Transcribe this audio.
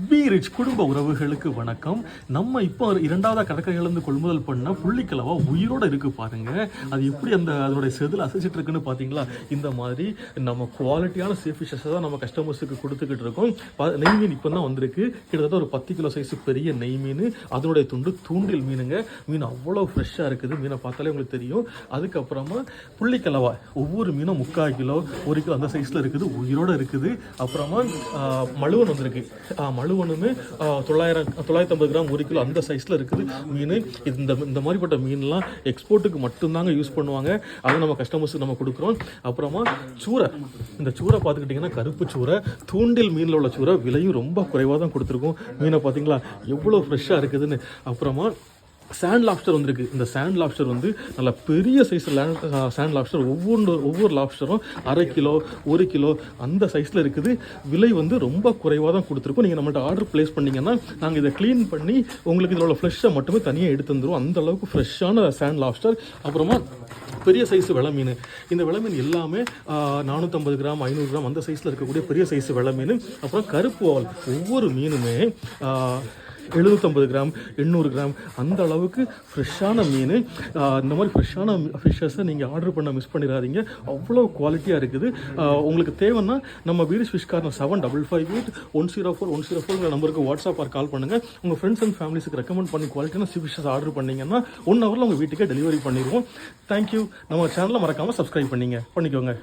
பீரிச் குடும்ப உறவுகளுக்கு வணக்கம். நம்ம இப்போ இரண்டாவது கடற்கரையிலேருந்து கொள்முதல் பண்ண புள்ளிக்கலவா உயிரோட இருக்கு பாருங்க. அது எப்படி அதனுடைய செதில் அசைச்சிட்டு இருக்குன்னு பார்த்தீங்களா? இந்த மாதிரி நம்ம குவாலிட்டியான சீ ஃபிஷ்ஷஸை தான் நம்ம கஸ்டமர்ஸுக்கு கொடுத்துக்கிட்டு இருக்கோம். நெய் மீன் இப்போ தான் வந்திருக்கு. கிட்டத்தட்ட ஒரு 10 கிலோ சைஸ் பெரிய நெய் மீன். அதனுடைய தூண்டில் மீனுங்க. மீன் அவ்வளோ ஃப்ரெஷ்ஷாக இருக்குது. மீனை பார்த்தாலே உங்களுக்கு தெரியும். அதுக்கப்புறமா புள்ளிக்கலவா ஒவ்வொரு மீனும் 3/4 கிலோ 1 கிலோ அந்த சைஸில் இருக்குது, உயிரோட இருக்குது. அப்புறமா மழுவன் வந்திருக்கு. மழுவனுமே 950 கிராம் 1 கிலோ அந்த சைஸில் இருக்குது மீன். இந்த மாதிரிப்பட்ட மீன்லாம் எக்ஸ்போர்ட்டுக்கு மட்டும்தாங்க யூஸ் பண்ணுவாங்க. அதை நம்ம கஸ்டமர்ஸுக்கு நம்ம கொடுக்குறோம். அப்புறமா சூரை, இந்த சூரை பார்த்துக்கிட்டிங்கன்னா கருப்பு சூரை, தூண்டில் மீனில் உள்ள சூரை விலையும் ரொம்ப குறைவாக தான் கொடுத்துருக்கோம். மீனை பார்த்தீங்களா எவ்வளோ ஃப்ரெஷ்ஷாக இருக்குதுன்னு. அப்புறமா சாண்ட் லாப்ஸ்டர் வந்திருக்கு. இந்த சாண்ட் லாப்ஸ்டர் வந்து நல்ல பெரிய சைஸ் சாண்ட் லாப்ஸ்டர். ஒவ்வொரு லாப்ஸ்டரும் 1/2 கிலோ 1 கிலோ அந்த சைஸில் இருக்குது. விலை வந்து ரொம்ப குறைவாக தான் கொடுத்துருக்கோம். நீங்கள் நம்மள்ட்ட ஆர்டர் ப்ளேஸ் பண்ணிங்கன்னா நாங்கள் இதை க்ளீன் பண்ணி உங்களுக்கு இதில் உள்ள ஃப்ரெஷ்ஷை மட்டுமே தனியாக எடுத்து வந்துடுவோம். அந்த அளவுக்கு ஃப்ரெஷ்ஷான சாண்ட் லாப்ஸ்டர். அப்புறமா பெரிய சைஸ் வெலை மீன். இந்த வெலை மீன் எல்லாமே 450 கிராம் 500 கிராம் அந்த சைஸில் இருக்கக்கூடிய பெரிய சைஸ் வெலை மீன். அப்புறம் கருப்பு வால் ஒவ்வொரு மீனுமே 750 கிராம் 800 கிராம் அந்த அளவுக்கு ஃப்ரெஷ்ஷான மீன். இந்த மாதிரி ஃப்ரெஷ்ஷான ஃபிஷ்ஷஸை நீங்கள் ஆர்டர் பண்ண மிஸ் பண்ணிடாதீங்க. அவ்வளோ குவாலிட்டியாக இருக்குது. உங்களுக்கு தேவைன்னா நம்ம பீரிச் ஃபிஷ் கார்னர் 7558104104 நம்பருக்கு வாட்ஸ்அப் ஆர் கால் பண்ணுங்கள். உங்கள் ஃப்ரெண்ட்ஸ் அண்ட் ஃபேமிலிஸுக்கு ரெக்கமெண்ட் பண்ணி குவாலிட்டியான ஃபிஷ்ஷஸ் ஆர்டர் பண்ணிங்கன்னா 1 ஹவரில் உங்கள் வீட்டுக்கே டெலிவரி பண்ணிடுவோம். தேங்க்யூ. நம்ம சேனலை மறக்காமல் சப்ஸ்கிரைப் பண்ணிக்கோங்க.